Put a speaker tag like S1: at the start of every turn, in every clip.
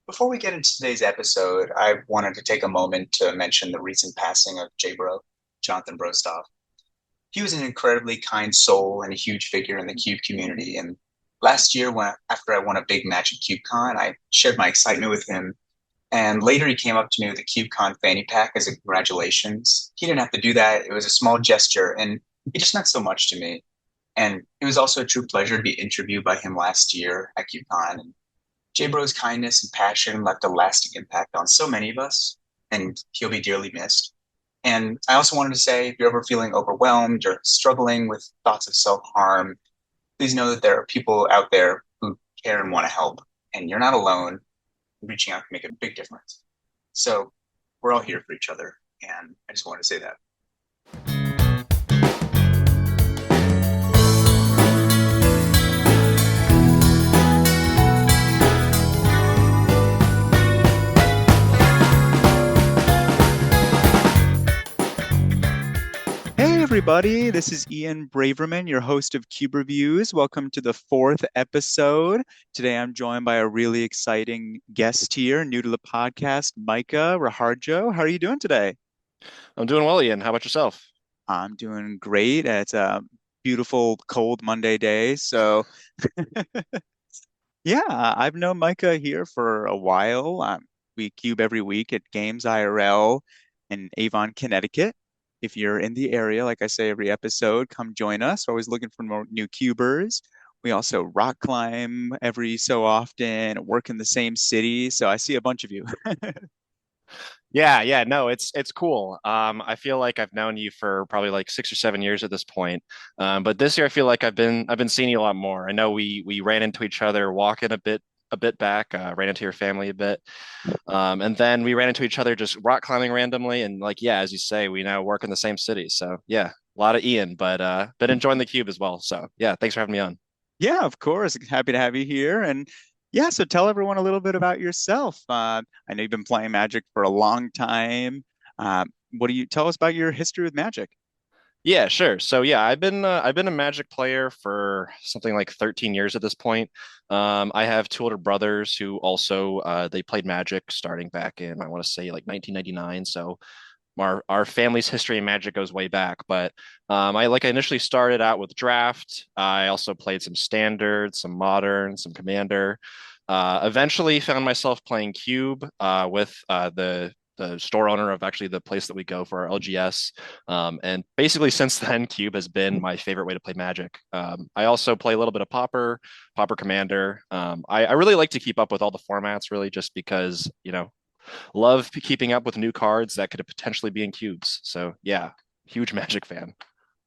S1: Before we get into today's episode, I wanted to take a moment to mention the recent passing of J-Bro, Jonathan Brostoff. He was an incredibly kind soul and a huge figure in the Cube community. And last year, after I won a big match at CubeCon, I shared my excitement with him. And later, he came up to me with a CubeCon fanny pack as a congratulations. He didn't have to do that. It was a small gesture, and it just meant so much to me. And it was also a true pleasure to be interviewed by him last year at CubeCon. J-Bro's kindness and passion left a lasting impact on so many of us, and he'll be dearly missed. And I also wanted to say if you're ever feeling overwhelmed or struggling with thoughts of self harm, please know that there are people out there who care and want to help, and you're not alone. Reaching out can make a big difference. So we're all here for each other, and I just wanted to say that.
S2: Hey everybody, this is Ian Braverman, your host of Cuberviews. Welcome to the fourth episode. Today I'm joined by a really exciting guest here, new to the podcast, Micah Rahardjo. How are you doing today?
S3: I'm doing well, Ian. How about yourself?
S2: I'm doing great. It's a beautiful, cold Monday day. So, yeah, I've known Micah here for a while. We cube every week at Games IRL in Avon, Connecticut. If you're in the area, like I say every episode, come join us. We're always looking for more new cubers. We also rock climb every so often, work in the same city. So I see a bunch of you.
S3: Yeah, no, it's cool. I feel like I've known you for probably like 6 or 7 years at this point. But this year I feel like I've been seeing you a lot more. I know we ran into each other walking a bit back, ran into your family a bit. And then we ran into each other just rock climbing randomly. And like, yeah, as you say, we now work in the same city. So yeah, a lot of Ian, but been enjoying the cube as well. So yeah, thanks for having me on.
S2: Yeah, of course. Happy to have you here. And yeah, so tell everyone a little bit about yourself. I know you've been playing Magic for a long time. What do you tell us about your history with Magic?
S3: Yeah, sure. So yeah, I've been a Magic player for something like 13 years at this point. I have two older brothers who also they played Magic starting back in I want to say like 1999. So our family's history in Magic goes way back. But I initially started out with Draft. I also played some Standard, some Modern, some Commander. Eventually found myself playing Cube with the store owner of actually the place that we go for our LGS. And basically, since then, Cube has been my favorite way to play Magic. I also play a little bit of Pauper, Pauper Commander. I really like to keep up with all the formats, really, just because, love keeping up with new cards that could potentially be in cubes. So, yeah, huge Magic fan.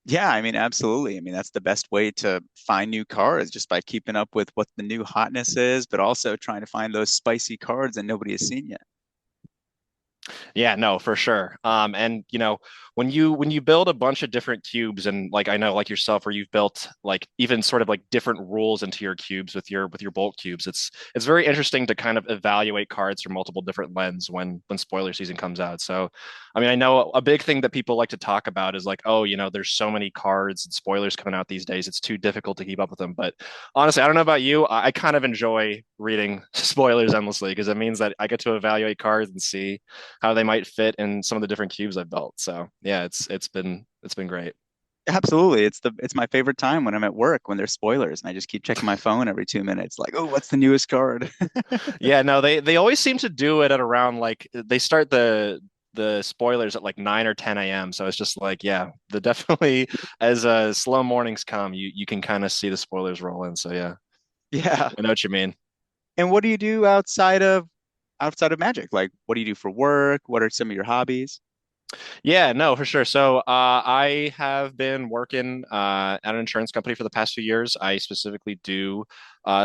S2: Yeah, I mean, absolutely. I mean, that's the best way to find new cards just by keeping up with what the new hotness is, but also trying to find those spicy cards that nobody has seen yet.
S3: Yeah, no, for sure. And when you build a bunch of different cubes, and like I know, like yourself, where you've built like even sort of like different rules into your cubes with your bulk cubes, it's very interesting to kind of evaluate cards from multiple different lens when spoiler season comes out. So, I mean, I know a big thing that people like to talk about is like, oh, there's so many cards and spoilers coming out these days, it's too difficult to keep up with them. But honestly, I don't know about you, I kind of enjoy reading spoilers endlessly because it means that I get to evaluate cards and see how they might fit in some of the different cubes I've built. So yeah, it's been great.
S2: Absolutely. It's my favorite time when I'm at work when there's spoilers and I just keep checking my phone every 2 minutes, like, oh, what's the newest card?
S3: Yeah, no, they always seem to do it at around like they start the spoilers at like 9 or 10 a.m. So it's just like, yeah, the definitely as slow mornings come, you can kind of see the spoilers roll in. So yeah,
S2: Yeah.
S3: I know what you mean.
S2: And what do you do outside of Magic? Like, what do you do for work? What are some of your hobbies?
S3: Yeah, no, for sure. So I have been working at an insurance company for the past few years. I specifically do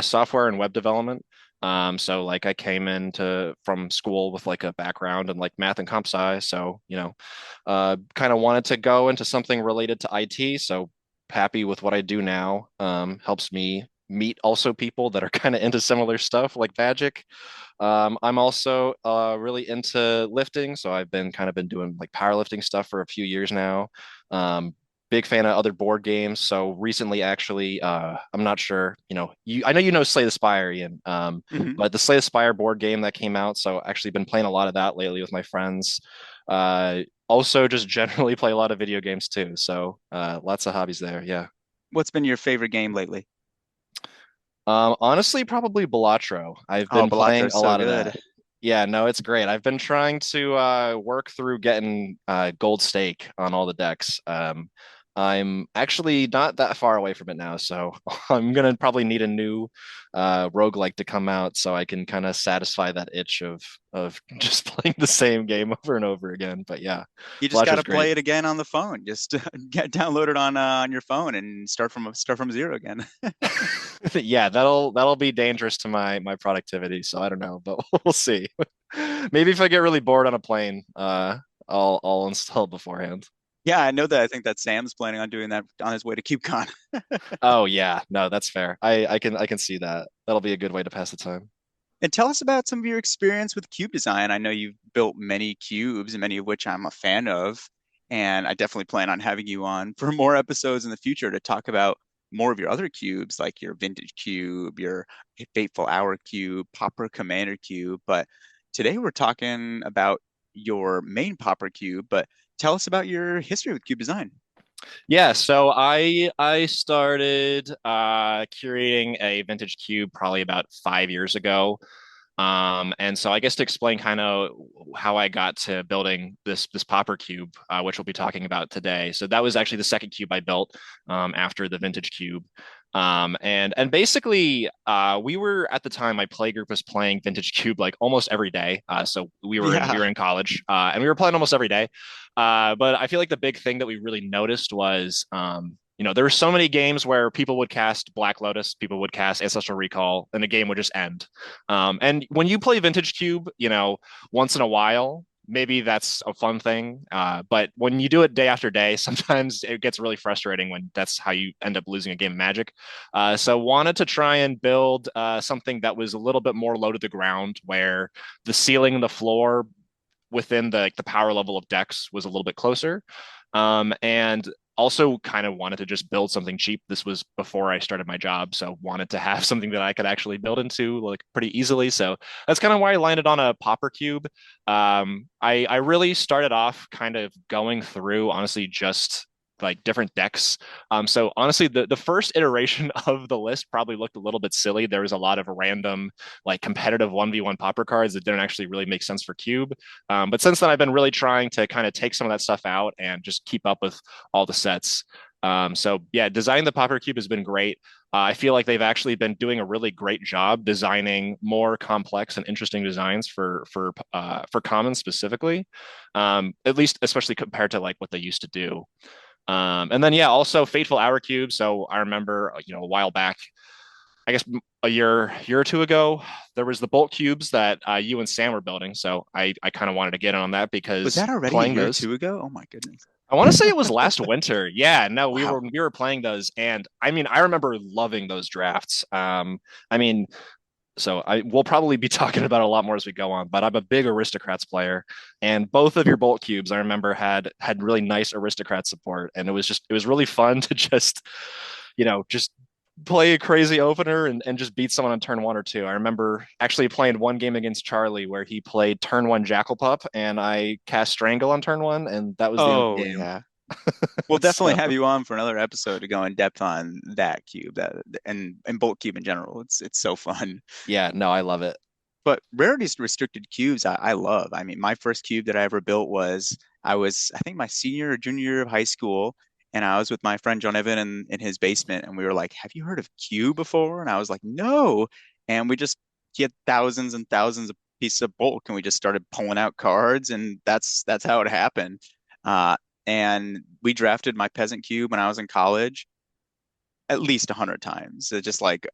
S3: software and web development. So like I came into from school with like a background in like math and comp sci. So, kind of wanted to go into something related to IT. So happy with what I do now. Helps me meet also people that are kind of into similar stuff like Magic. I'm also really into lifting, so I've been doing like powerlifting stuff for a few years now. Um, big fan of other board games. So recently, actually, I'm not sure, I know you know Slay the Spire, Ian,
S2: Hmm.
S3: but the Slay the Spire board game that came out. So actually been playing a lot of that lately with my friends. Also just generally play a lot of video games too. So lots of hobbies there. Yeah.
S2: What's been your favorite game lately?
S3: Honestly, probably Balatro. I've
S2: Oh,
S3: been
S2: Balatro
S3: playing
S2: is
S3: a
S2: so
S3: lot of
S2: good.
S3: that. Yeah, no, it's great. I've been trying to work through getting gold stake on all the decks. I'm actually not that far away from it now, so I'm gonna probably need a new roguelike to come out so I can kind of satisfy that itch of just playing the same game over and over again. But yeah,
S2: You just got
S3: Balatro's
S2: to
S3: great.
S2: play it again on the phone. Just get download it on your phone and start from zero again.
S3: Yeah, that'll be dangerous to my productivity. So I don't know, but we'll see. Maybe if I get really bored on a plane, I'll install it beforehand.
S2: Yeah, I know that. I think that Sam's planning on doing that on his way to CubeCon.
S3: Oh yeah, no, that's fair. I can see that. That'll be a good way to pass the time.
S2: And tell us about some of your experience with cube design. I know you've built many cubes, many of which I'm a fan of, and I definitely plan on having you on for more episodes in the future to talk about more of your other cubes, like your vintage cube, your fateful hour cube, Pauper Commander cube. But today we're talking about your main Pauper cube. But tell us about your history with cube design.
S3: Yeah, so I started curating a vintage cube probably about 5 years ago. And so I guess to explain kind of how I got to building this Popper cube, which we'll be talking about today. So that was actually the second cube I built after the vintage cube. And basically, we were at the time my play group was playing vintage cube like almost every day. So we
S2: Yeah.
S3: were in college and we were playing almost every day. But I feel like the big thing that we really noticed was there were so many games where people would cast Black Lotus, people would cast Ancestral Recall, and the game would just end. And when you play Vintage Cube, once in a while, maybe that's a fun thing. But when you do it day after day, sometimes it gets really frustrating when that's how you end up losing a game of Magic. So wanted to try and build something that was a little bit more low to the ground, where the ceiling and the floor within the power level of decks was a little bit closer. And also kind of wanted to just build something cheap. This was before I started my job, so wanted to have something that I could actually build into like pretty easily. So that's kind of why I landed on a Pauper cube. I really started off kind of going through honestly just like different decks. So honestly, the first iteration of the list probably looked a little bit silly. There was a lot of random like competitive 1v1 Pauper cards that didn't actually really make sense for cube. But since then, I've been really trying to kind of take some of that stuff out and just keep up with all the sets. So yeah, designing the Pauper cube has been great. I feel like they've actually been doing a really great job designing more complex and interesting designs for commons specifically, at least especially compared to like what they used to do. And then yeah, also Fateful Hour Cube. So I remember a while back, I guess a year or two ago, there was the Bolt cubes that you and Sam were building. So I kind of wanted to get in on that
S2: Was
S3: because
S2: that already a
S3: playing
S2: year or
S3: those,
S2: two ago? Oh my goodness.
S3: I want to say it was last winter. Yeah, no, we were
S2: Wow.
S3: we were playing those, and I mean, I remember loving those drafts. I mean, so I we'll probably be talking about it a lot more as we go on, but I'm a big Aristocrats player, and both of your Bolt cubes I remember had really nice Aristocrat support, and it was really fun to just play a crazy opener and just beat someone on turn one or two. I remember actually playing one game against Charlie where he played turn one Jackal Pup and I cast Strangle on turn one, and that was the end of
S2: Oh
S3: the game.
S2: yeah. We'll definitely
S3: So
S2: have you on for another episode to go in depth on that cube that and Bolt Cube in general. It's so fun.
S3: yeah, no, I love it.
S2: But rarities restricted cubes I love. I mean, my first cube that I ever built was I think my senior or junior year of high school, and I was with my friend John Evan in his basement, and we were like, "Have you heard of cube before?" And I was like, "No." And we just he had thousands and thousands of pieces of bulk, and we just started pulling out cards, and that's how it happened. Uh, and we drafted my peasant cube when I was in college at least 100 times. Just like,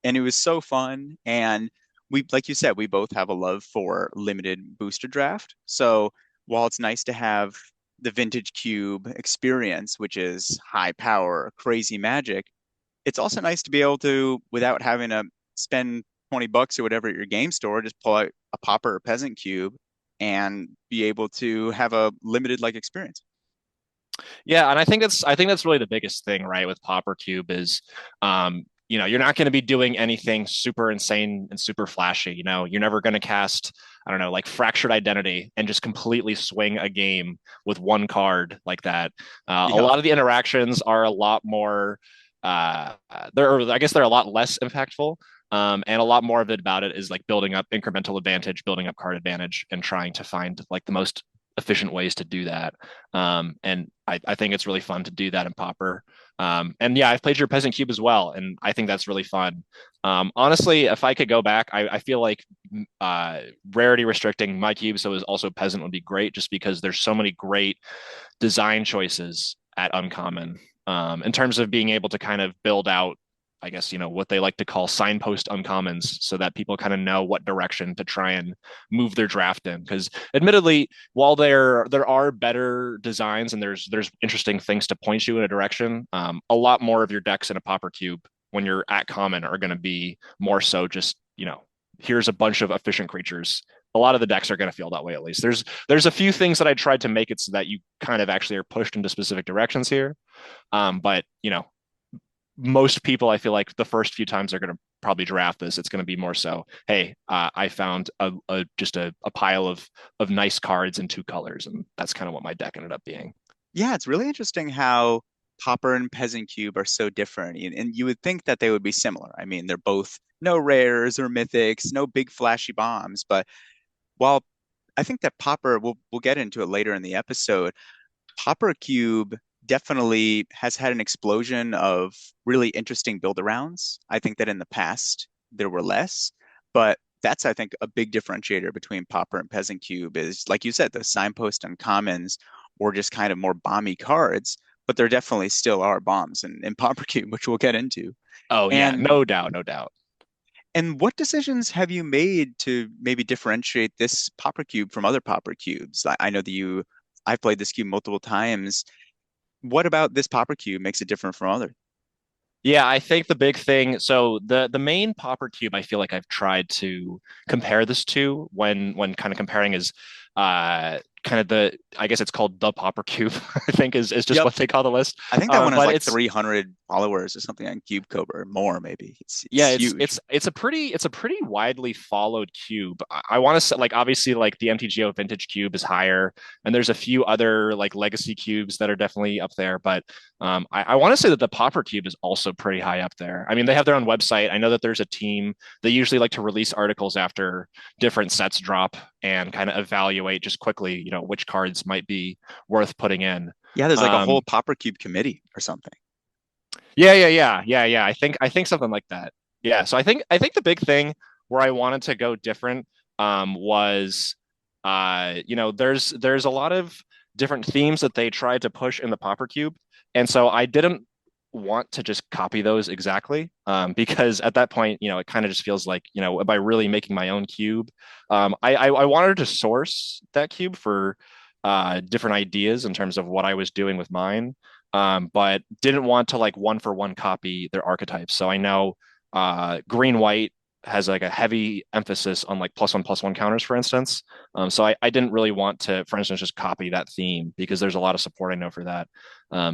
S2: and it was so fun. And we, like you said, we both have a love for limited booster draft. So while it's nice to have the vintage cube experience, which is high power, crazy magic, it's also nice to be able to, without having to spend 20 bucks or whatever at your game store, just pull out a Pauper or peasant cube and be able to have a limited like experience.
S3: Yeah, and I think that's really the biggest thing, right, with Pauper Cube is you're not going to be doing anything super insane and super flashy. You're never going to cast, I don't know, like Fractured Identity and just completely swing a game with one card like that. A
S2: Yeah.
S3: lot of the interactions are a lot more I guess they're a lot less impactful. And a lot more of it about it is like building up incremental advantage, building up card advantage, and trying to find like the most efficient ways to do that. And I think it's really fun to do that in Pauper. And yeah, I've played your Peasant Cube as well, and I think that's really fun. Honestly, if I could go back, I feel like uh, rarity restricting my cube so is also Peasant would be great, just because there's so many great design choices at Uncommon in terms of being able to kind of build out, I guess, what they like to call signpost uncommons so that people kind of know what direction to try and move their draft in. Because admittedly, while there are better designs and there's interesting things to point you in a direction, a lot more of your decks in a Pauper Cube when you're at common are going to be more so just, here's a bunch of efficient creatures. A lot of the decks are going to feel that way, at least. There's a few things that I tried to make it so that you kind of actually are pushed into specific directions here. But most people, I feel like the first few times they're going to probably draft this, it's going to be more so, hey, I found just a pile of nice cards in two colors, and that's kind of what my deck ended up being.
S2: Yeah, it's really interesting how Pauper and Peasant Cube are so different. And you would think that they would be similar. I mean, they're both no rares or mythics, no big flashy bombs. But while I think that Pauper, we'll get into it later in the episode, Pauper Cube definitely has had an explosion of really interesting build arounds. I think that in the past there were less, but that's I think a big differentiator between Pauper and Peasant Cube is like you said, the signpost uncommons or just kind of more bomby cards, but there definitely still are bombs in Pauper Cube, which we'll get into.
S3: Oh yeah,
S2: And
S3: no doubt, no doubt.
S2: and what decisions have you made to maybe differentiate this Pauper Cube from other Pauper Cubes? I know that I've played this cube multiple times. What about this Pauper cube makes it different from others?
S3: Yeah, I think the big thing, so the main Pauper Cube I feel like I've tried to compare this to when kind of comparing is kind of I guess it's called the Pauper Cube, I think is just
S2: Yep.
S3: what they call the list.
S2: I think that one has
S3: But
S2: like
S3: it's
S2: 300 followers or something on CubeCoder or more, maybe. It's
S3: yeah,
S2: huge.
S3: it's a pretty widely followed cube. I want to say, like, obviously, like the MTGO Vintage Cube is higher, and there's a few other like legacy cubes that are definitely up there. But I want to say that the Pauper Cube is also pretty high up there. I mean, they have their own website. I know that there's a team. They usually like to release articles after different sets drop and kind of evaluate just quickly, which cards might be worth putting in.
S2: Yeah, there's like a whole
S3: Um,
S2: Pauper cube committee or something.
S3: yeah. I think something like that. Yeah. So I think the big thing where I wanted to go different was there's a lot of different themes that they tried to push in the Pauper Cube. And so I didn't want to just copy those exactly because at that point, it kind of just feels like, by really making my own cube, I wanted to source that cube for different ideas in terms of what I was doing with mine, but didn't want to like one for one copy their archetypes. So I know green white has like a heavy emphasis on like plus one counters, for instance. So I didn't really want to, for instance, just copy that theme because there's a lot of support I know for that.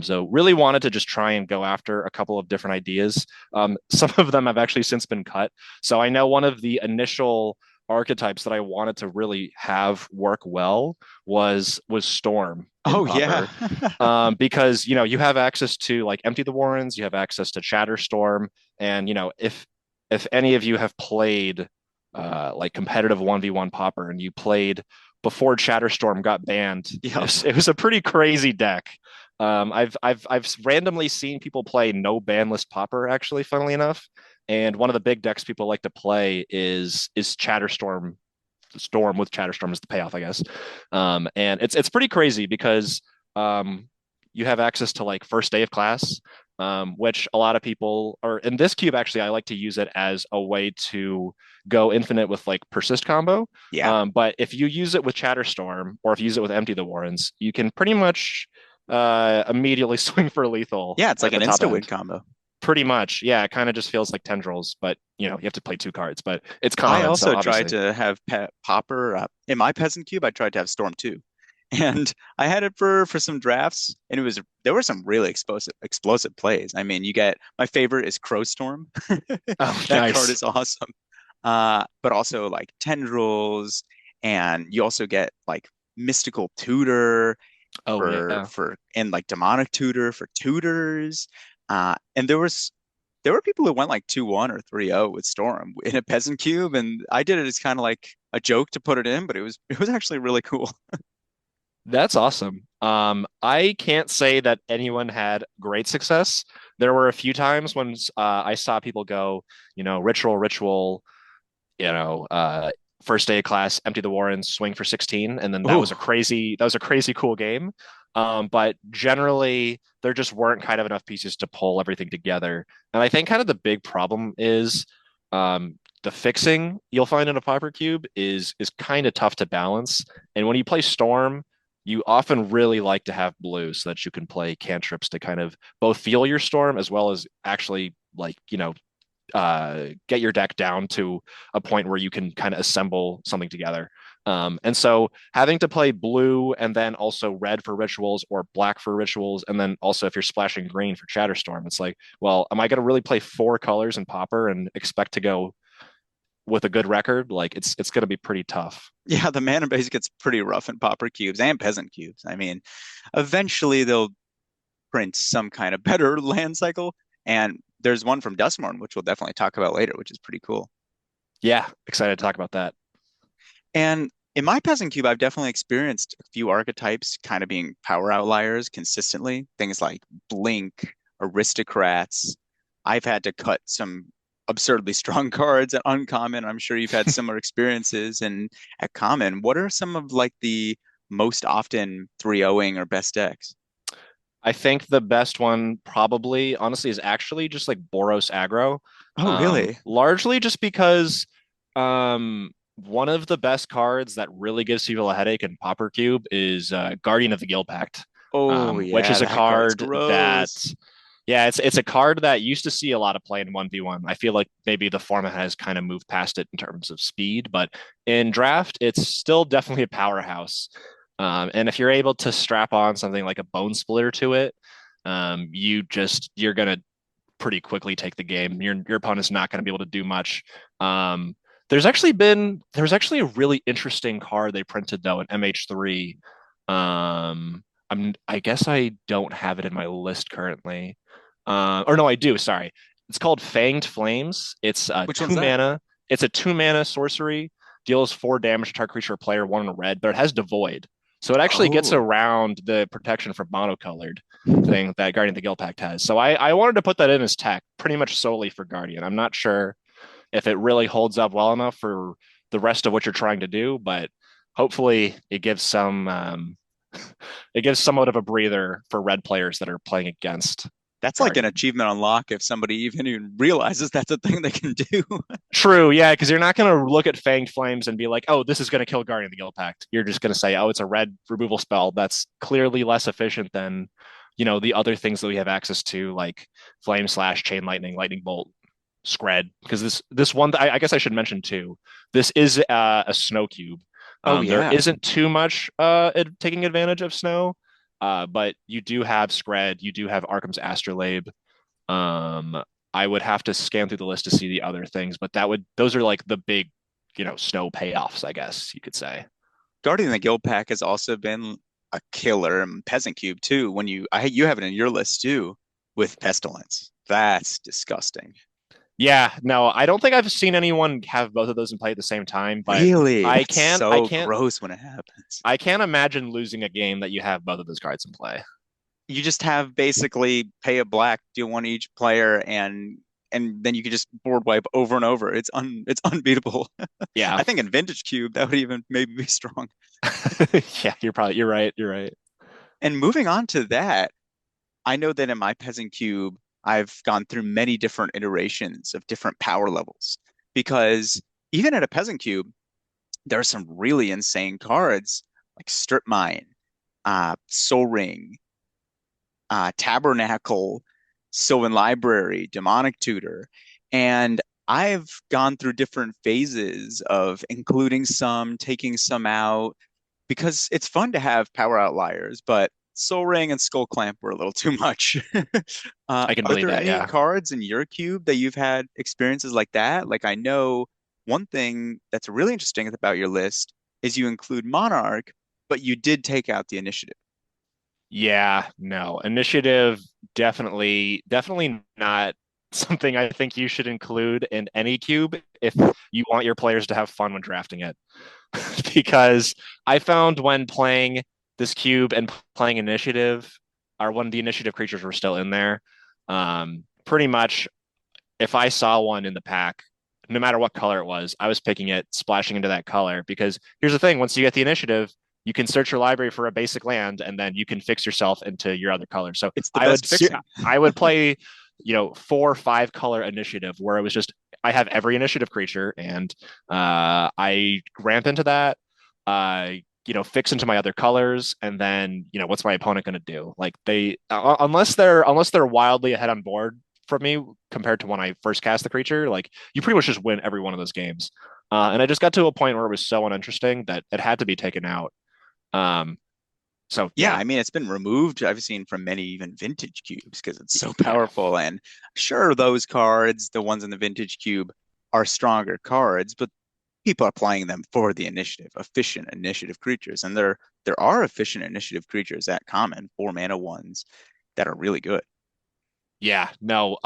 S3: So really wanted to just try and go after a couple of different ideas. Some of them have actually since been cut. So I know one of the initial archetypes that I wanted to really have work well was Storm in
S2: Oh yeah.
S3: Pauper, because you have access to like Empty the Warrens, you have access to Chatterstorm, and if any of you have played like competitive 1v1 Pauper and you played before Chatterstorm got banned, it
S2: Yep.
S3: was, it was a pretty crazy deck. I've randomly seen people play no ban list Pauper, actually, funnily enough. And one of the big decks people like to play is Chatterstorm. Storm with Chatterstorm is the payoff, I guess. And it's pretty crazy because you have access to like first day of class, which a lot of people are in this cube. Actually, I like to use it as a way to go infinite with like persist combo.
S2: Yeah.
S3: But if you use it with Chatterstorm or if you use it with Empty the Warrens, you can pretty much immediately swing for lethal
S2: Yeah, it's like
S3: at the
S2: an
S3: top
S2: insta win
S3: end.
S2: combo.
S3: Pretty much, yeah. It kind of just feels like tendrils, but you have to play two cards. But it's
S2: I
S3: common, so
S2: also tried
S3: obviously,
S2: to have Pauper in my peasant cube. I tried to have Storm too, And I had it for some drafts, and it was there were some really explosive plays. I mean, you get my favorite is Crowstorm.
S3: Oh,
S2: That card
S3: nice.
S2: is awesome. But also like tendrils, and you also get like mystical tutor
S3: Oh yeah.
S2: for and like demonic tutor for tutors. And there were people who went like 2-1 or 3-0 with Storm in a peasant cube, and I did it as kind of like a joke to put it in, but it was actually really cool.
S3: That's awesome. I can't say that anyone had great success. There were a few times when I saw people go, ritual, you know, uh, first day of class, empty the Warrens, swing for 16, and then
S2: Oh,
S3: that was a crazy cool game. But generally, there just weren't kind of enough pieces to pull everything together. And I think kind of the big problem is the fixing you'll find in a Pauper Cube is kind of tough to balance. And when you play Storm, you often really like to have blue so that you can play cantrips to kind of both feel your storm as well as actually get your deck down to a point where you can kind of assemble something together. And so having to play blue and then also red for rituals or black for rituals, and then also if you're splashing green for Chatterstorm, it's like, well, am I going to really play four colors in Pauper and expect to go with a good record? Like it's going to be pretty tough.
S2: yeah, the mana base gets pretty rough in pauper cubes and peasant cubes. I mean, eventually they'll print some kind of better land cycle, and there's one from Duskmorn, which we'll definitely talk about later, which is pretty cool.
S3: Yeah, excited to talk about that.
S2: And in my peasant cube, I've definitely experienced a few archetypes kind of being power outliers consistently. Things like Blink, Aristocrats. I've had to cut some absurdly strong cards at uncommon. I'm sure you've had similar experiences. And at common, what are some of like the most often 3-0ing or best decks?
S3: I think the best one probably, honestly, is actually just like Boros aggro.
S2: Oh, really?
S3: Largely just because one of the best cards that really gives people a headache in Pauper Cube is Guardian of the Guild Pact,
S2: Oh,
S3: which
S2: yeah,
S3: is a
S2: that card's
S3: card that,
S2: gross.
S3: yeah, it's a card that used to see a lot of play in 1v1. I feel like maybe the format has kind of moved past it in terms of speed, but in draft, it's still definitely a powerhouse. And if you're able to strap on something like a Bone Splitter to it, you're gonna pretty quickly take the game. Your opponent's not going to be able to do much. Um, there's actually a really interesting card they printed though in MH3. I guess I don't have it in my list currently. Or no, I do. Sorry, it's called Fanged Flames. It's
S2: Which one's
S3: two
S2: that?
S3: mana. It's a 2 mana sorcery. Deals 4 damage to target creature or player, one in a red, but it has Devoid. So it actually gets
S2: Oh.
S3: around the protection from monocolored thing that Guardian of the Guild Pact has. So I wanted to put that in as tech pretty much solely for Guardian. I'm not sure if it really holds up well enough for the rest of what you're trying to do, but hopefully it gives it gives somewhat of a breather for red players that are playing against
S2: That's like an
S3: Guardian.
S2: achievement unlock if somebody even realizes that's a thing they can do.
S3: True, yeah, because you're not going to look at Fanged Flames and be like, oh, this is going to kill Guardian of the Guild Pact. You're just going to say, oh, it's a red removal spell that's clearly less efficient than, the other things that we have access to, like Flame Slash, Chain Lightning, Lightning Bolt, Scred. Because this one, I guess I should mention too, this is a snow cube.
S2: Oh,
S3: There
S2: yeah.
S3: isn't too much taking advantage of snow, but you do have Scred, you do have Arkham's Astrolabe. Um, I would have to scan through the list to see the other things, but those are like the big, snow payoffs, I guess you could say.
S2: Guardian of the Guild Pack has also been a killer in Peasant Cube too. You have it in your list too with Pestilence. That's disgusting.
S3: Yeah, no, I don't think I've seen anyone have both of those in play at the same time, but
S2: Really?
S3: I
S2: That's
S3: can I
S2: so
S3: can't
S2: gross when it happens.
S3: I can't imagine losing a game that you have both of those cards in play.
S2: You just have basically pay a black, deal one each player, and then you can just board wipe over and over. It's unbeatable.
S3: Yeah.
S2: I think in Vintage Cube that would even maybe be strong.
S3: Yeah, you're right. You're right.
S2: And moving on to that, I know that in my Peasant Cube, I've gone through many different iterations of different power levels because even at a Peasant Cube, there are some really insane cards like Strip Mine, Soul Ring, Tabernacle, Sylvan Library, Demonic Tutor. And I've gone through different phases of including some, taking some out. because it's fun to have power outliers, but Soul Ring and Skull Clamp were a little too much.
S3: I can
S2: Are
S3: believe
S2: there
S3: that.
S2: any
S3: Yeah.
S2: cards in your cube that you've had experiences like that? Like I know one thing that's really interesting about your list is you include Monarch, but you did take out the initiative.
S3: Yeah, no. Initiative definitely not something I think you should include in any cube if you want your players to have fun when drafting it. Because I found when playing this cube and playing initiative, or when the initiative creatures were still in there, pretty much if I saw one in the pack, no matter what color it was, I was picking it, splashing into that color. Because here's the thing: once you get the initiative, you can search your library for a basic land, and then you can fix yourself into your other color. So
S2: It's the best fixing.
S3: I would play, 4 or 5 color initiative, where it was just I have every initiative creature, and I ramp into that. Fix into my other colors, and then what's my opponent going to do? Like unless they're wildly ahead on board from me compared to when I first cast the creature, like you pretty much just win every one of those games. And I just got to a point where it was so uninteresting that it had to be taken out. Um, so
S2: Yeah,
S3: yeah,
S2: I mean, it's been removed, I've seen from many even vintage cubes because it's so
S3: yeah,
S2: powerful. And sure, those cards, the ones in the vintage cube, are stronger cards, but people are playing them for the initiative, efficient initiative creatures. And there are efficient initiative creatures at common, 4 mana ones that are really good.
S3: yeah. No,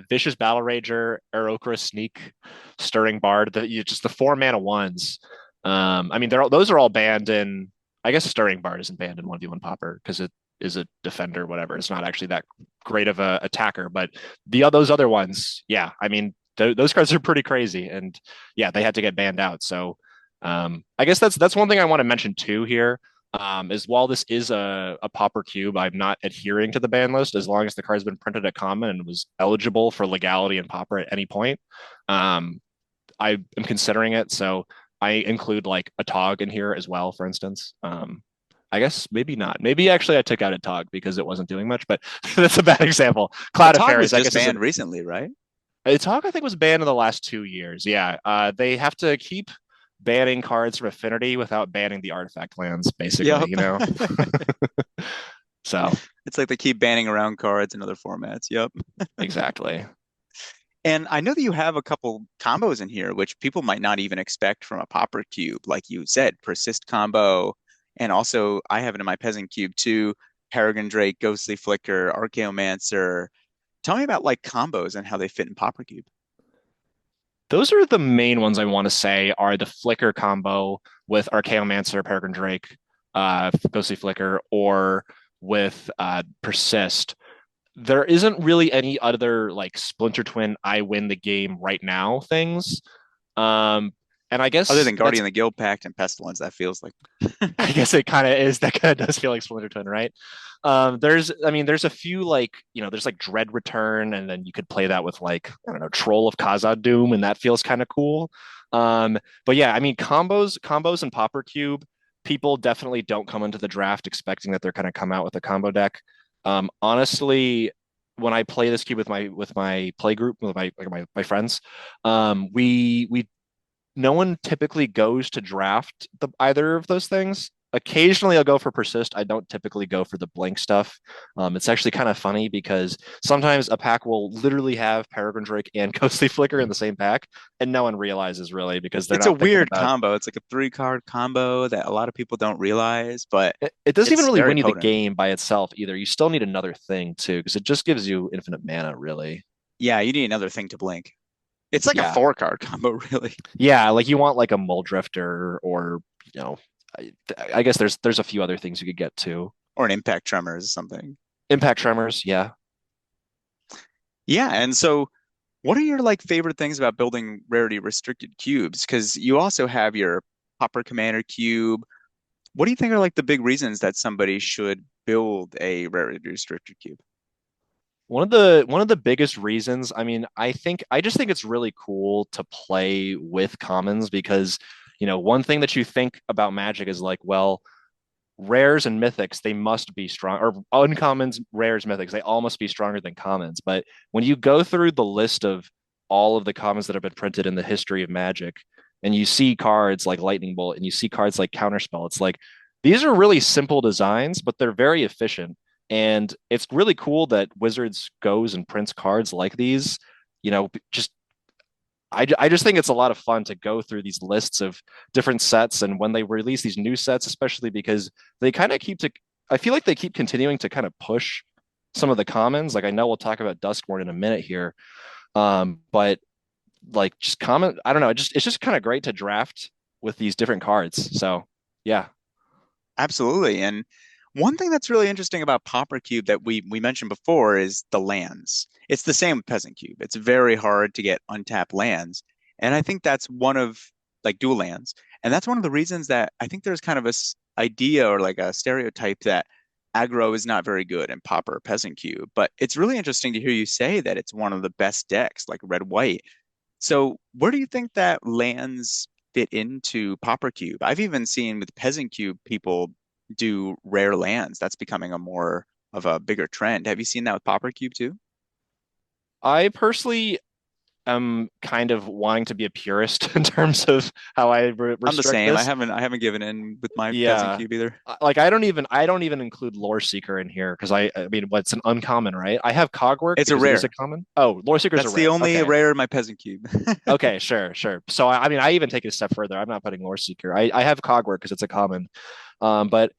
S3: Vicious Battle Rager, Aerokra Sneak, Stirring Bard, just the 4 mana ones. I mean, those are all banned in. I guess Stirring Bard isn't banned in 1v1 Pauper because it is a defender, whatever. It's not actually that great of a attacker, but those other ones, yeah. I mean, those cards are pretty crazy, and yeah, they had to get banned out. So, I guess that's one thing I want to mention too here. Is while this is a Pauper cube, I'm not adhering to the ban list as long as the card's been printed at common and was eligible for legality in Pauper at any point. Um, I am considering it, so I include like a Tog in here as well, for instance. I guess maybe not. Maybe actually I took out a Tog because it wasn't doing much, but that's a bad example.
S2: A
S3: Cloud of
S2: Tog was
S3: Fairies, I
S2: just
S3: guess, is
S2: banned recently, right?
S3: a Tog. I think was banned in the last 2 years. Yeah, they have to keep banning cards from Affinity without banning the artifact lands, basically.
S2: Yep.
S3: You know, so
S2: It's like they keep banning around cards in other formats. Yep.
S3: exactly.
S2: And I know that you have a couple combos in here, which people might not even expect from a Pauper cube. Like you said, Persist combo. And also, I have it in my Peasant cube too. Peregrine Drake, Ghostly Flicker, Archaeomancer. Tell me about like combos and how they fit in Pauper cube.
S3: Those are the main ones I want to say are the Flicker combo with Archaeomancer, Peregrine Drake, Ghostly Flicker, or with Persist. There isn't really any other like Splinter Twin, I win the game right now things. Um, and I
S2: Other
S3: guess
S2: than
S3: that's
S2: Guardian of the Guild Pact and Pestilence, that feels like.
S3: I guess it kind of is. That kind of does feel like Splinter Twin, right? I mean, there's a few like, there's like Dread Return, and then you could play that with like, I don't know, Troll of Khazad Doom, and that feels kind of cool. But yeah, I mean, combos and Pauper Cube, people definitely don't come into the draft expecting that they're going to come out with a combo deck. Honestly, when I play this cube with my play group, with my friends, we no one typically goes to draft either of those things. Occasionally, I'll go for persist. I don't typically go for the blink stuff. It's actually kind of funny because sometimes a pack will literally have Peregrine Drake and Ghostly Flicker in the same pack, and no one realizes really because they're
S2: It's a
S3: not thinking
S2: weird
S3: about
S2: combo. It's like a 3 card combo that a lot of people don't realize, but
S3: it. Doesn't even
S2: it's
S3: really
S2: very
S3: win you the
S2: potent.
S3: game by itself either. You still need another thing too because it just gives you infinite mana, really.
S2: Yeah, you need another thing to blink. It's like a
S3: Yeah,
S2: 4 card combo, really.
S3: yeah. Like you want like a Mole Drifter or you know, I, I guess there's a few other things you could get to.
S2: Or an Impact Tremors or something.
S3: Impact Tremors, yeah.
S2: Yeah, and so what are your like favorite things about building rarity restricted cubes? Because you also have your Popper Commander cube. What do you think are like the big reasons that somebody should build a rarity restricted cube?
S3: One of the biggest reasons, I mean, I just think it's really cool to play with commons because, one thing that you think about Magic is like, well, rares and mythics, they must be strong, or uncommons, rares, mythics, they all must be stronger than commons. But when you go through the list of all of the commons that have been printed in the history of Magic, and you see cards like Lightning Bolt and you see cards like Counterspell, it's like these are really simple designs, but they're very efficient. And it's really cool that Wizards goes and prints cards like these. Just I just think it's a lot of fun to go through these lists of different sets, and when they release these new sets, especially because they kind of I feel like they keep continuing to kind of push some of the commons. Like I know we'll talk about Duskborn in a minute here, but like just common, I don't know, it's just kind of great to draft with these different cards. So yeah.
S2: Absolutely. And one thing that's really interesting about Pauper Cube that we mentioned before is the lands. It's the same with Peasant Cube. It's very hard to get untapped lands. And I think that's one of like dual lands. And that's one of the reasons that I think there's kind of idea or like a stereotype that aggro is not very good in Pauper Peasant Cube. But it's really interesting to hear you say that it's one of the best decks, like red white. So where do you think that lands fit into Pauper Cube? I've even seen with Peasant Cube people do rare lands. That's becoming a more of a bigger trend. Have you seen that with Pauper Cube too?
S3: I personally am kind of wanting to be a purist in terms of how I
S2: I'm the
S3: restrict
S2: same.
S3: this.
S2: I haven't given in with my Peasant
S3: Yeah.
S2: Cube either.
S3: Like I don't even include Lore Seeker in here because I mean what's an uncommon, right? I have Cogwork
S2: It's a
S3: because it is a
S2: rare.
S3: common. Oh, Lore Seeker's a
S2: That's the
S3: rare.
S2: only
S3: Okay.
S2: rare in my Peasant Cube.
S3: Okay, sure, sure. So I mean I even take it a step further. I'm not putting Lore Seeker. I have Cogwork because it's a common. But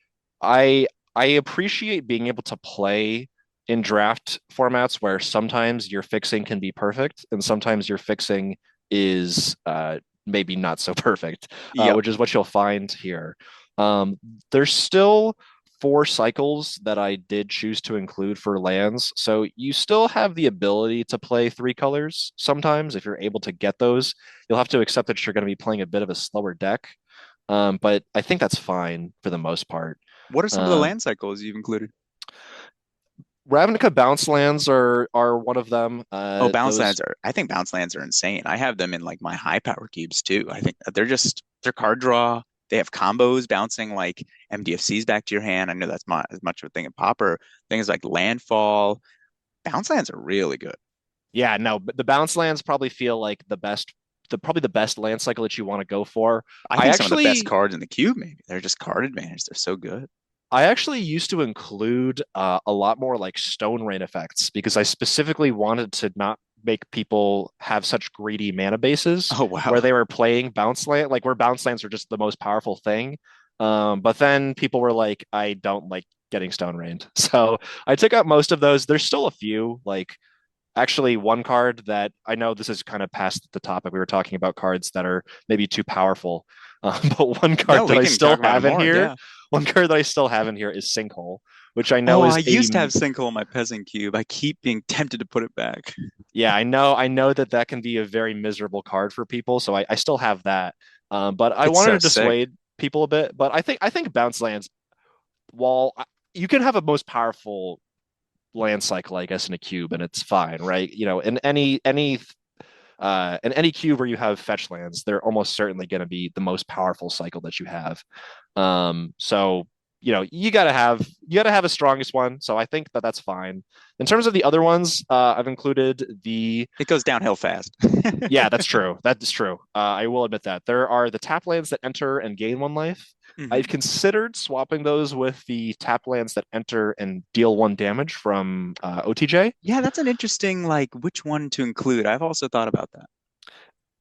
S3: I I appreciate being able to play in draft formats where sometimes your fixing can be perfect and sometimes your fixing is maybe not so perfect,
S2: Yep.
S3: which is what you'll find here. Um, there's still four cycles that I did choose to include for lands. So you still have the ability to play three colors sometimes if you're able to get those. You'll have to accept that you're going to be playing a bit of a slower deck. But I think that's fine for the most part.
S2: What are some of the
S3: Um,
S2: land cycles you've included?
S3: Ravnica bounce lands are one of them.
S2: Oh, bounce
S3: Those
S2: lands are, I think bounce lands are insane. I have them in like my high power cubes too. I think they're card draw. They have combos bouncing like MDFCs back to your hand. I know that's not as much of a thing in Pauper. Things like landfall. Bounce lands are really good.
S3: Yeah, no, but the bounce lands probably feel like probably the best land cycle that you want to go for.
S2: I
S3: I
S2: think some of the best
S3: actually
S2: cards in the cube, maybe. They're just card advantage. They're so good.
S3: I actually used to include a lot more like stone rain effects because I specifically wanted to not make people have such greedy mana bases
S2: Oh,
S3: where
S2: wow.
S3: they were playing bounce land, like where bounce lands are just the most powerful thing. But then people were like, I don't like getting stone rained. So I took out most of those. There's still a few, like actually one card that I know this is kind of past the topic. We were talking about cards that are maybe too powerful. But one card
S2: No,
S3: that
S2: we
S3: I
S2: can
S3: still
S2: talk about it
S3: have in
S2: more.
S3: here,
S2: Yeah.
S3: one card that I still have in here is Sinkhole, which I know
S2: Oh, I
S3: is
S2: used to have Sinkhole in my peasant cube. I keep being tempted to put it back.
S3: yeah, I know that that can be a very miserable card for people. So I still have that. But I
S2: It's
S3: wanted
S2: so
S3: to
S2: sick.
S3: dissuade people a bit. But I think bounce lands, while you can have a most powerful land cycle, I guess, in a cube, and it's fine, right? In in any cube where you have fetch lands, they're almost certainly going to be the most powerful cycle that you have. So you gotta have a strongest one. So I think that that's fine. In terms of the other ones, I've included the
S2: It goes downhill fast.
S3: yeah, that's true. That is true. I will admit that there are the tap lands that enter and gain one life. I've
S2: hmm
S3: considered swapping those with the tap lands that enter and deal one damage from OTJ.
S2: Yeah, that's an interesting, like, which one to include. I've also thought about that.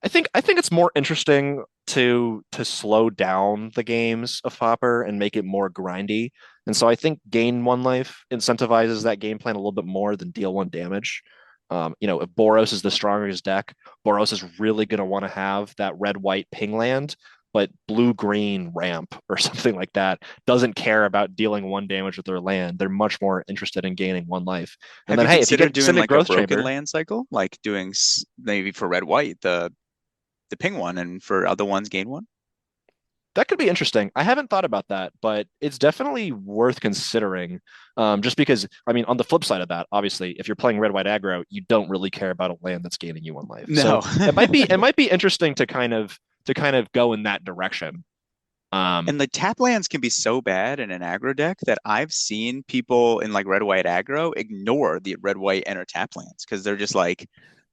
S3: I think it's more interesting to slow down the games of Pauper and make it more grindy. And so I think gain one life incentivizes that game plan a little bit more than deal one damage. If Boros is the strongest deck, Boros is really going to want to have that red white ping land, but blue green ramp or something like that doesn't care about dealing one damage with their land. They're much more interested in gaining one life. And
S2: Have
S3: then
S2: you
S3: hey, if you
S2: considered
S3: get
S2: doing
S3: Simic
S2: like a
S3: Growth
S2: broken
S3: Chamber,
S2: land cycle? Like doing maybe for red white, the ping one, and for other ones gain one?
S3: that could be interesting. I haven't thought about that, but it's definitely worth considering. Just because, I mean, on the flip side of that, obviously, if you're playing red white aggro, you don't really care about a land that's gaining you one life. So
S2: No.
S3: it might be interesting to kind of go in that direction. Um,
S2: And the tap lands can be so bad in an aggro deck that I've seen people in like red white aggro ignore the red white enter tap lands because they're just like,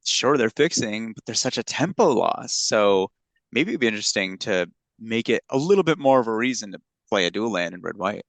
S2: sure, they're fixing, but there's such a tempo loss. So maybe it'd be interesting to make it a little bit more of a reason to play a dual land in red white.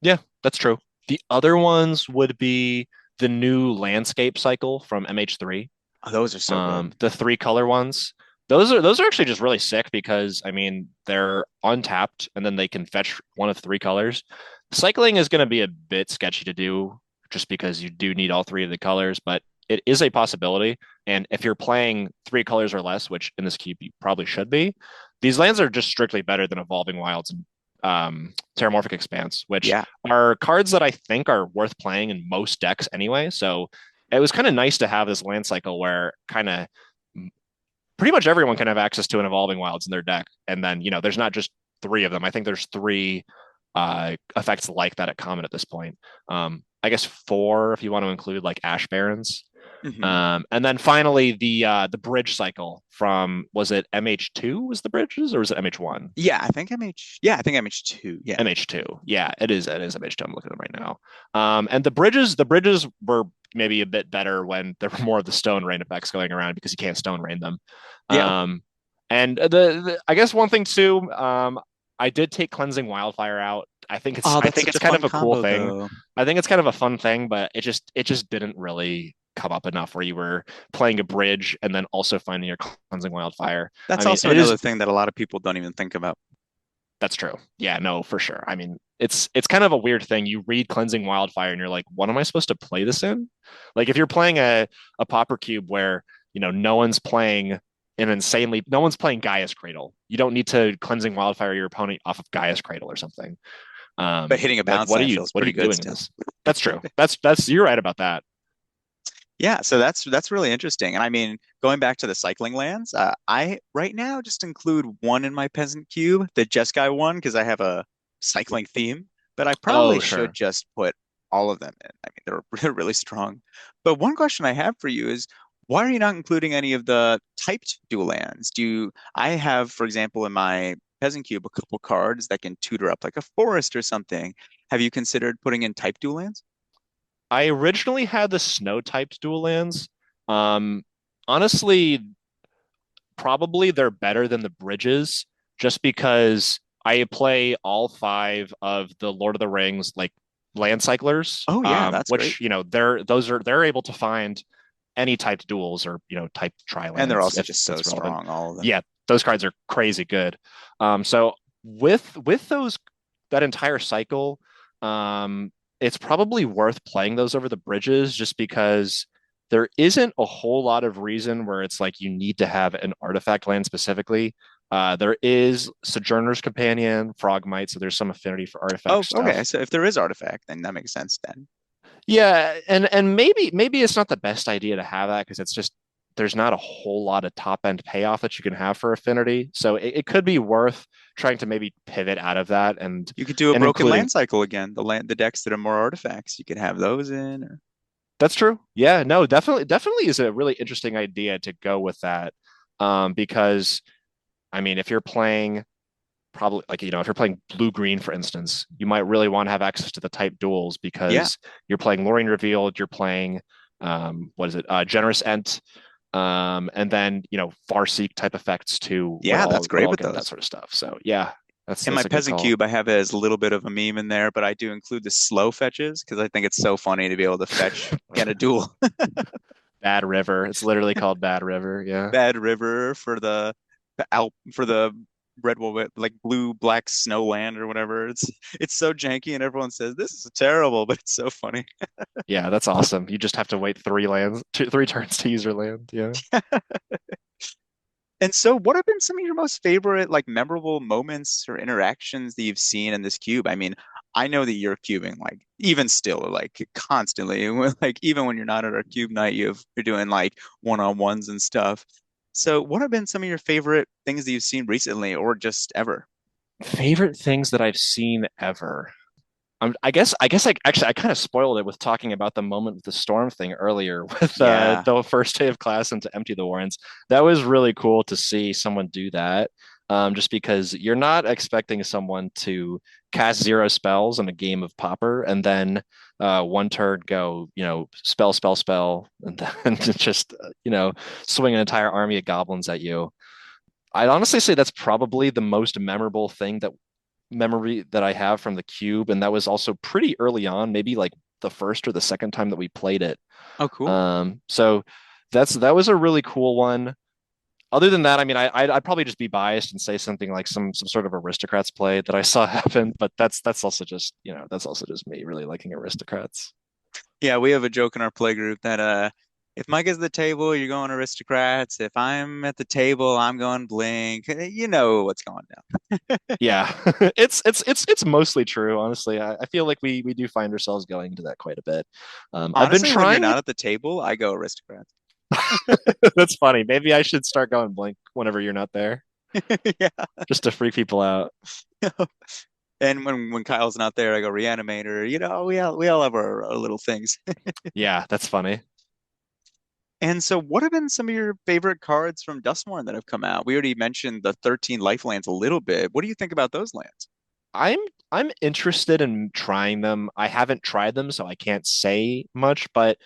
S3: Yeah, that's true. The other ones would be the new landscape cycle from MH3.
S2: Oh, those are so good.
S3: The three color ones. Those are actually just really sick because I mean they're untapped and then they can fetch one of three colors. Cycling is going to be a bit sketchy to do just because you do need all three of the colors, but it is a possibility. And if you're playing three colors or less, which in this cube you probably should be, these lands are just strictly better than Evolving Wilds and Terramorphic Expanse, which
S2: Yeah.
S3: are cards that I think are worth playing in most decks anyway. So it was kind of nice to have this land cycle where kind of pretty much everyone can have access to an Evolving Wilds in their deck. And then, there's not just three of them. I think there's three effects like that at common at this point. I guess four if you want to include like Ash Barrens.
S2: Hmm.
S3: And then finally the bridge cycle from was it MH2 was the bridges or was it MH1?
S2: Yeah, I think MH. Yeah, I think MH2. Yeah.
S3: MH2. Yeah, it is MH2. I'm looking at them right now. And the bridges were maybe a bit better when there were more of the stone rain effects going around because you can't stone rain them.
S2: Yeah.
S3: And the I guess one thing too, I did take cleansing wildfire out.
S2: Oh,
S3: I
S2: that's
S3: think
S2: such
S3: it's
S2: a
S3: kind
S2: fun
S3: of a cool
S2: combo,
S3: thing.
S2: though.
S3: I think it's kind of a fun thing, but it just didn't really come up enough where you were playing a bridge and then also finding your cleansing wildfire. I
S2: That's
S3: mean,
S2: also
S3: it is
S2: another thing that a lot of people don't even think about.
S3: that's true. Yeah, no, for sure. I mean, it's kind of a weird thing. You read cleansing wildfire and you're like, what am I supposed to play this in? Like if you're playing a pauper cube where, no one's playing Gaia's Cradle. You don't need to cleansing wildfire your opponent off of Gaia's Cradle or something.
S2: But hitting a
S3: Like
S2: bounce land feels
S3: what are
S2: pretty
S3: you
S2: good
S3: doing in
S2: still.
S3: this? That's true. That's you're right about that.
S2: Yeah, so that's really interesting. And I mean, going back to the cycling lands, I right now just include one in my peasant cube, the Jeskai one, because I have a cycling theme. But I probably
S3: Oh,
S2: should
S3: sure.
S2: just put all of them in. I mean, they're really strong. But one question I have for you is, why are you not including any of the typed dual lands? I have, for example, in my peasant cube, a couple cards that can tutor up like a forest or something. Have you considered putting in typed dual lands?
S3: I originally had the snow typed dual lands. Um, honestly, probably they're better than the bridges just because I play all five of the Lord of the Rings like land cyclers,
S2: Oh yeah, that's great.
S3: which they're able to find any typed duels or typed tri
S2: And they're
S3: lands
S2: also
S3: if
S2: just so
S3: that's relevant.
S2: strong, all of them.
S3: Yeah, those cards are crazy good. So with those that entire cycle, it's probably worth playing those over the bridges just because there isn't a whole lot of reason where it's like you need to have an artifact land specifically. There is Sojourner's Companion, Frogmite, so there's some affinity for artifact
S2: Oh, okay.
S3: stuff.
S2: So if there is artifact, then that makes sense then.
S3: Yeah, and maybe it's not the best idea to have that because it's just there's not a whole lot of top end payoff that you can have for affinity. So it could be worth trying to maybe pivot out of that
S2: You could do a
S3: and
S2: broken
S3: including
S2: land cycle again. The decks that are more artifacts, you could have those in. Or...
S3: that's true. Yeah, no, definitely is a really interesting idea to go with that. Because I mean, if you're playing probably like if you're playing blue green for instance, you might really want to have access to the type duels
S2: Yeah,
S3: because you're playing Lorien Revealed, you're playing what is it, Generous Ent, and then Farseek type effects too
S2: yeah, that's
S3: would
S2: great
S3: all
S2: with
S3: get that
S2: those.
S3: sort of stuff. So yeah, that's
S2: In my
S3: that's a good
S2: peasant
S3: call.
S2: cube, I have it as a little bit of a meme in there, but I do include the slow fetches because I think it's so funny to be able to fetch get a duel.
S3: Bad River. It's literally called Bad River. Yeah.
S2: Bad River for the Alp for the red wolf like blue black snowland or whatever. It's so janky and everyone says this is terrible, but it's so funny.
S3: Yeah, that's awesome. You just have to wait three turns to use your land. Yeah.
S2: And so, what have been some of your most favorite, like, memorable moments or interactions that you've seen in this cube? I mean, I know that you're cubing, like, even still, like, constantly. Like, even when you're not at our cube night, you're doing like one-on-ones and stuff. So, what have been some of your favorite things that you've seen recently, or just ever?
S3: Favorite things that I've seen ever. I guess I kind of spoiled it with talking about the moment with the storm thing earlier with
S2: Yeah.
S3: the first day of class and to empty the warrants. That was really cool to see someone do that. Just because you're not expecting someone to cast zero spells in a game of Pauper and then one turn go, spell, spell, spell, and then just swing an entire army of goblins at you. I'd honestly say that's probably the most memorable thing that memory that I have from the Cube, and that was also pretty early on, maybe like the first or the second time that we played it.
S2: Oh, cool.
S3: So that was a really cool one. Other than that, I mean, I'd probably just be biased and say something like some sort of aristocrats play that I saw happen, but that's also just that's also just me really liking aristocrats.
S2: Yeah, we have a joke in our play group that if Mike is at the table, you're going aristocrats. If I'm at the table, I'm going blink. You know what's going down.
S3: Yeah, it's mostly true, honestly. I feel like we do find ourselves going into that quite a bit. I've been
S2: Honestly, when you're
S3: trying
S2: not
S3: it.
S2: at the table, I go aristocrats.
S3: That's funny. Maybe I should start going blink whenever you're not there,
S2: Yeah.
S3: just to freak people out.
S2: And when Kyle's not there, I go reanimator. We all have our little things.
S3: Yeah, that's funny.
S2: And so, what have been some of your favorite cards from Dustmorn that have come out? We already mentioned the 13 life lands a little bit. What do you think about those lands?
S3: I'm I'm interested in trying them. I haven't tried them, so I can't say much, but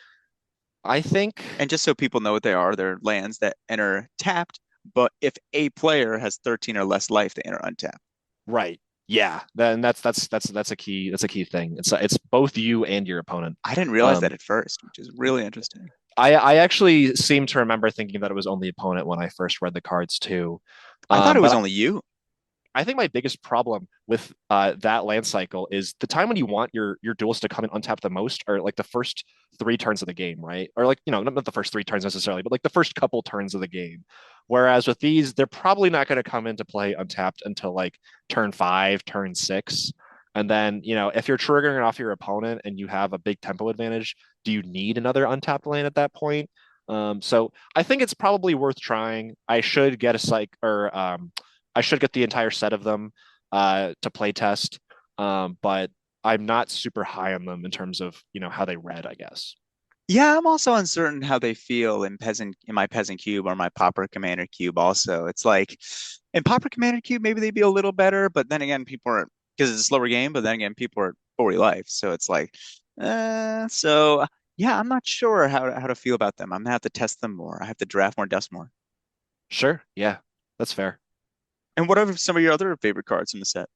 S3: I think
S2: And just so people know what they are, they're lands that enter tapped, but if a player has 13 or less life, they enter untapped.
S3: right. Yeah. Then that's a key thing. It's both you and your opponent.
S2: I didn't realize that
S3: Um
S2: at first, which is really interesting.
S3: I actually seem to remember thinking that it was only opponent when I first read the cards too.
S2: I thought it was
S3: But
S2: only you.
S3: I think my biggest problem with that land cycle is the time when you want your duels to come in untap the most are like the first 3 turns of the game, right? Or like, not the first 3 turns necessarily, but like the first couple turns of the game. Whereas with these, they're probably not going to come into play untapped until like turn 5, turn 6. And then, if you're triggering it off your opponent and you have a big tempo advantage, do you need another untapped land at that point? So I think it's probably worth trying. I should get the entire set of them to play test, but I'm not super high on them in terms of how they read, I guess.
S2: Yeah, I'm also uncertain how they feel in my peasant cube or my Pauper commander cube also. It's like in Pauper commander cube, maybe they'd be a little better, but then again, people are because it's a slower game, but then again, people are 40 life. So it's like so yeah, I'm not sure how to feel about them. I'm gonna have to test them more. I have to draft more, dust more.
S3: Sure, yeah, that's fair.
S2: And what are some of your other favorite cards in the set?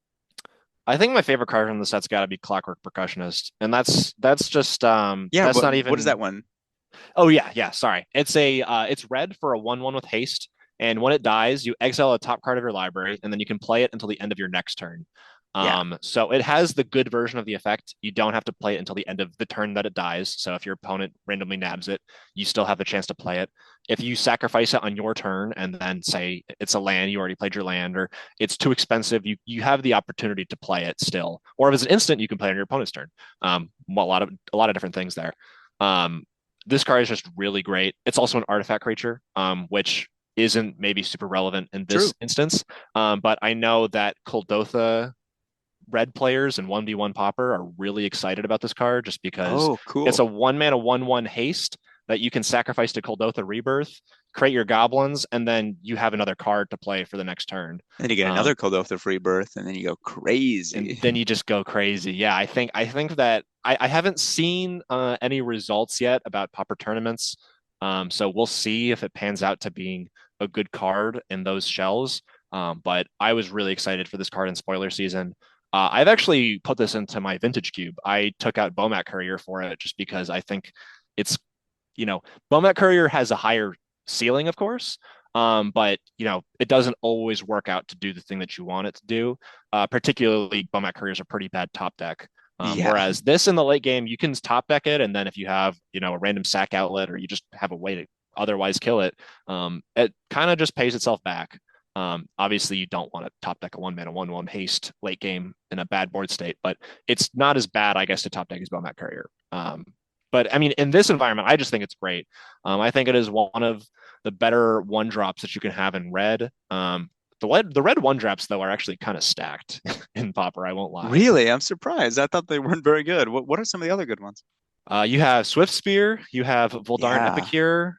S3: I think my favorite card from the set's got to be Clockwork Percussionist, and that's just
S2: Yeah,
S3: that's not
S2: what is
S3: even.
S2: that one?
S3: Oh yeah, sorry. It's red for a 1/1 with haste, and when it dies, you exile a top card of your library, and then you can play it until the end of your next turn.
S2: Yeah.
S3: So it has the good version of the effect. You don't have to play it until the end of the turn that it dies. So if your opponent randomly nabs it, you still have the chance to play it. If you sacrifice it on your turn and then say it's a land, you already played your land, or it's too expensive, you have the opportunity to play it still. Or if it's an instant, you can play it on your opponent's turn. A lot of different things there. Um, this card is just really great. It's also an artifact creature, which isn't maybe super relevant in
S2: True.
S3: this instance. But I know that Kuldotha red players and 1v1 Pauper are really excited about this card just because
S2: Oh,
S3: it's
S2: cool.
S3: a 1 mana 1/1 haste that you can sacrifice to Kuldotha Rebirth, create your goblins, and then you have another card to play for the next turn.
S2: Then you get
S3: Um,
S2: another cold off the free birth, and then you go
S3: and
S2: crazy.
S3: then you just go crazy. Yeah, I think that I haven't seen any results yet about Pauper tournaments. So we'll see if it pans out to being a good card in those shells. But I was really excited for this card in spoiler season. I've actually put this into my vintage cube. I took out Bomat Courier for it just because I think it's, Bomat Courier has a higher ceiling, of course. But it doesn't always work out to do the thing that you want it to do. Particularly, Bomat Courier is a pretty bad top deck.
S2: Yeah.
S3: Whereas this in the late game, you can top deck it, and then if you have, a random sack outlet or you just have a way to otherwise kill it, it kind of just pays itself back. Obviously, you don't want to top deck a 1 mana 1/1 haste late game in a bad board state, but it's not as bad, I guess, to top deck as Bomat Courier. But I mean, in this environment, I just think it's great. I think it is one of the better 1 drops that you can have in red. The red 1 drops though are actually kind of stacked in Pauper. I won't lie.
S2: Really? I'm surprised. I thought they weren't very good. What are some of the other good ones?
S3: You have Swift Spear, you have Voldarn
S2: Yeah.
S3: Epicure,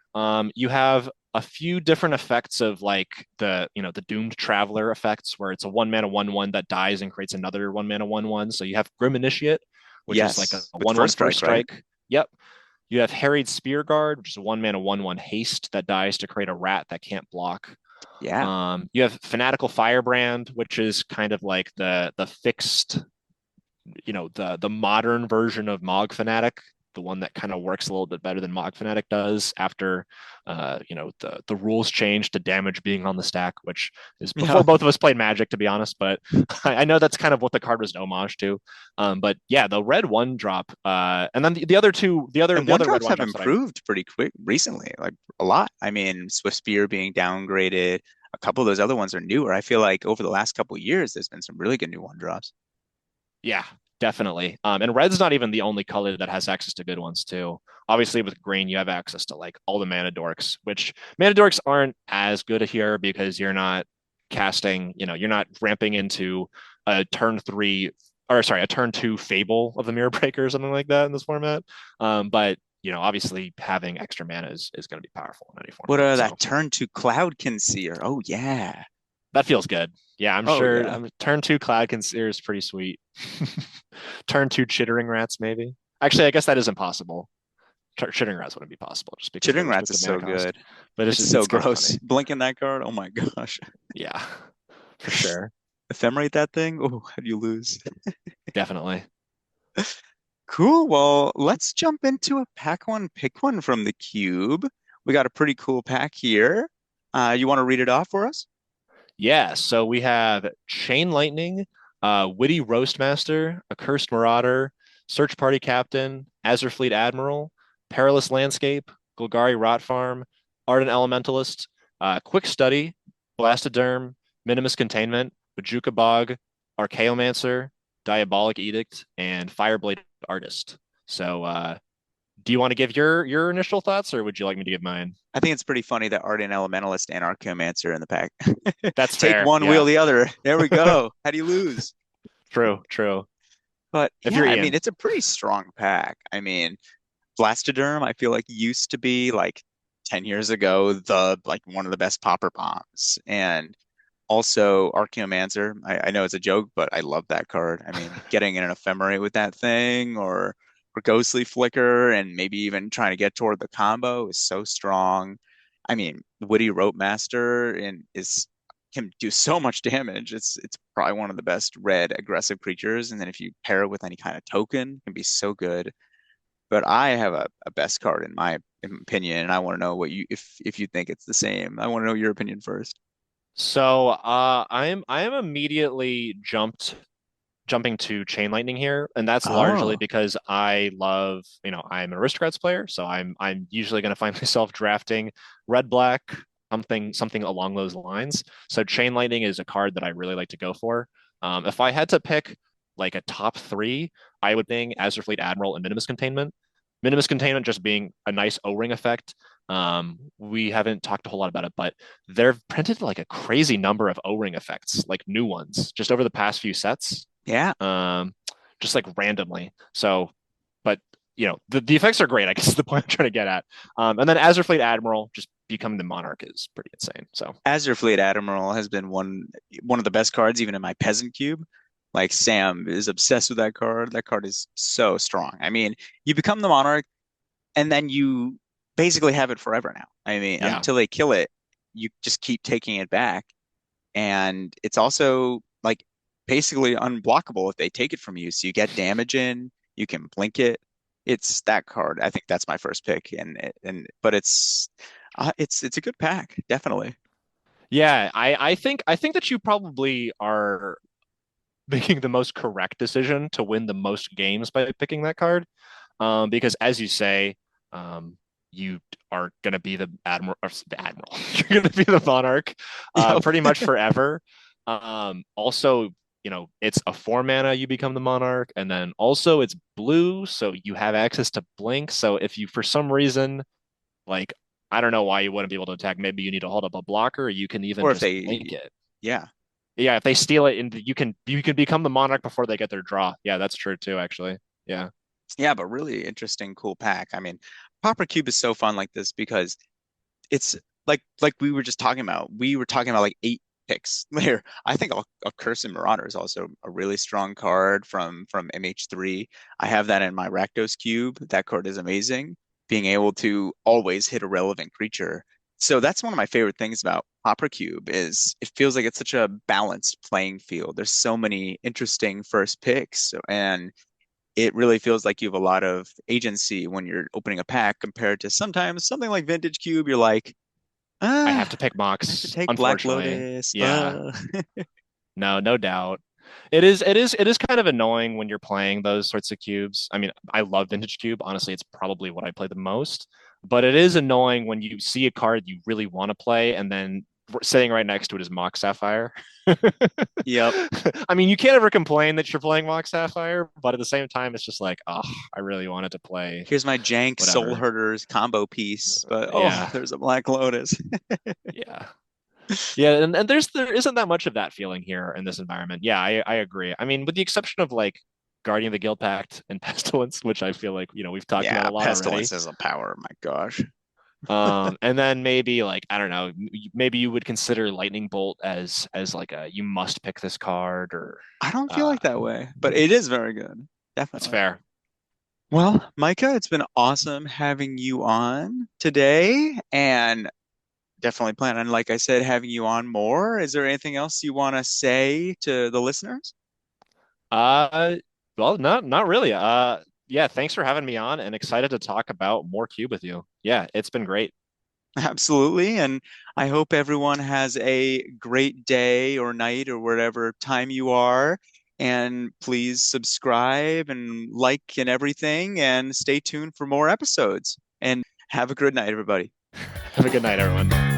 S3: you have a few different effects of like the Doomed Traveler effects, where it's a 1 mana 1/1 that dies and creates another 1 mana 1/1. So you have Grim Initiate, which is like a
S2: Yes. With
S3: 1/1
S2: first
S3: first
S2: strike, right?
S3: strike. Yep. You have Harried Spear Guard, which is a 1 mana 1/1 haste that dies to create a rat that can't block.
S2: Yeah.
S3: You have Fanatical Firebrand, which is kind of like the fixed, the modern version of Mog Fanatic, the one that kind of works a little bit better than Mog Fanatic does after the rules changed to damage being on the stack, which is
S2: Yeah.
S3: before both of us played Magic, to be honest. But I know that's kind of what the card was an homage to. But yeah, the red one drop, and then the other two,
S2: And
S3: the
S2: one
S3: other red
S2: drops
S3: one
S2: have
S3: drops that I
S2: improved pretty quick recently, like a lot. I mean, Swift Spear being downgraded, a couple of those other ones are newer. I feel like over the last couple of years, there's been some really good new one drops.
S3: Yeah, definitely. And red's not even the only color that has access to good ones too. Obviously, with green, you have access to like all the mana dorks, which mana dorks aren't as good here because you're not casting, you're not ramping into a turn three, or sorry, a turn two Fable of the Mirror Breaker or something like that in this format. But obviously having extra mana is going to be powerful in any
S2: What
S3: format.
S2: that
S3: So
S2: turn to Cloud Concealer? Oh yeah.
S3: that feels good. Yeah, I'm
S2: Oh
S3: sure.
S2: yeah.
S3: Turn two Cloud Concealer is pretty sweet. Turn two Chittering Rats, maybe. Actually, I guess that is impossible. Chittering Rats wouldn't be possible just because of the
S2: Chittering Rats is
S3: restricted mana
S2: so
S3: cost.
S2: good.
S3: But
S2: It's so
S3: it's kind of
S2: gross.
S3: funny.
S2: Blinking that card. Oh my gosh.
S3: Yeah, for sure.
S2: Ephemerate that thing. Oh, how do you lose?
S3: Definitely.
S2: Cool. Well, let's jump into a pack one, pick one from the cube. We got a pretty cool pack here. You want to read it off for us?
S3: Yeah, so we have Chain Lightning, Witty Roastmaster, Accursed Marauder, Search Party Captain, Azurfleet Admiral, Perilous Landscape, Golgari Rot Farm, Ardent Elementalist, Quick Study, Blastoderm, Minimus Containment, Bajuka Bog, Archaeomancer, Diabolic Edict, and Fireblade Artist. So, do you want to give your initial thoughts, or would you like me to give mine?
S2: I think it's pretty funny that Arden Elementalist and Archaeomancer in the pack.
S3: That's
S2: Take
S3: fair.
S2: one, wheel
S3: Yeah,
S2: the other. There we go. How do you lose?
S3: true, true.
S2: But
S3: If
S2: yeah,
S3: you're
S2: I mean,
S3: Ian,
S2: it's a pretty strong pack. I mean, Blastoderm, I feel like used to be like 10 years ago, the like one of the best popper bombs. And also Archaeomancer. I know it's a joke, but I love that card. I mean, getting in an ephemerate with that thing or Ghostly Flicker and maybe even trying to get toward the combo is so strong. I mean, Witty Rope Master and is can do so much damage. It's probably one of the best red aggressive creatures. And then if you pair it with any kind of token, it can be so good. But I have a best card in my opinion, and I want to know what you if you think it's the same. I want to know your opinion first.
S3: so I am immediately jumping to Chain Lightning here, and that's largely
S2: Oh,
S3: because I love, I'm an Aristocrats player, so I'm usually going to find myself drafting red black something along those lines. So Chain Lightning is a card that I really like to go for. If I had to pick like a top three, I would think Azurfleet Admiral and Minimus Containment. Minimus Containment just being a nice O-ring effect. We haven't talked a whole lot about it, but they've printed like a crazy number of O-ring effects, like new ones, just over the past few sets,
S2: yeah.
S3: um, just like randomly. So, but the effects are great. I guess is the point I'm trying to get at. And then Azurfleet Admiral just becoming the Monarch is pretty insane. So
S2: Azurfleet Admiral has been one of the best cards even in my peasant cube. Like Sam is obsessed with that card. That card is so strong. I mean, you become the monarch and then you basically have it forever now. I mean,
S3: yeah,
S2: until they kill it, you just keep taking it back. And it's also like basically unblockable if they take it from you. So you get damage in, you can blink it. It's that card. I think that's my first pick, and but it's a good pack, definitely.
S3: yeah. I think that you probably are making the most correct decision to win the most games by picking that card. Because as you say, you are going to be the admiral, or the admiral. You're going to be the monarch,
S2: Yep.
S3: pretty much forever. Also, it's a 4 mana. You become the monarch, and then also it's blue, so you have access to blink. So if you, for some reason, like I don't know why you wouldn't be able to attack. Maybe you need to hold up a blocker. Or you can even
S2: Or if
S3: just blink
S2: they,
S3: it.
S2: yeah,
S3: Yeah, if they steal it, and you can become the monarch before they get their draw. Yeah, that's true too, actually. Yeah.
S2: yeah, but really interesting, cool pack. I mean, Pauper Cube is so fun like this because it's like we were just talking about. We were talking about like 8 picks there. I think a Curse and Marauder is also a really strong card from MH3. I have that in my Rakdos cube. That card is amazing. Being able to always hit a relevant creature. So that's one of my favorite things about Opera Cube is it feels like it's such a balanced playing field. There's so many interesting first picks, and it really feels like you have a lot of agency when you're opening a pack compared to sometimes something like Vintage Cube, you're like,
S3: I have to
S2: ah,
S3: pick
S2: I have to
S3: Mox,
S2: take Black
S3: unfortunately.
S2: Lotus.
S3: Yeah. No, no doubt. It is kind of annoying when you're playing those sorts of cubes. I mean, I love Vintage Cube. Honestly, it's probably what I play the most. But it is annoying when you see a card you really want to play and then sitting right next to it is Mock Sapphire.
S2: Yep.
S3: I mean, you can't ever complain that you're playing Mock Sapphire, but at the same time, it's just like, oh, I really wanted to play
S2: Here's my jank Soul
S3: whatever.
S2: Herders combo piece, but oh,
S3: Yeah,
S2: there's a Black Lotus.
S3: yeah. Yeah, and there isn't that much of that feeling here in this environment. Yeah, I agree. I mean, with the exception of like Guardian of the Guild Pact and Pestilence, which I feel like, we've talked about
S2: Yeah,
S3: a lot
S2: Pestilence
S3: already.
S2: is a power. My gosh.
S3: And then maybe like I don't know, maybe you would consider Lightning Bolt as like a you must pick this card or
S2: I don't feel
S3: uh
S2: like that way, but it is very good.
S3: that's
S2: Definitely.
S3: fair.
S2: Well, Micah, it's been awesome having you on today and definitely plan on, like I said, having you on more. Is there anything else you want to say to the listeners?
S3: Uh well, not really. Yeah, thanks for having me on and excited to talk about more Cube with you. Yeah, it's been great.
S2: Absolutely. And I hope everyone has a great day or night or whatever time you are. And please subscribe and like and everything and stay tuned for more episodes. And have a good night, everybody.
S3: Have a good night, everyone.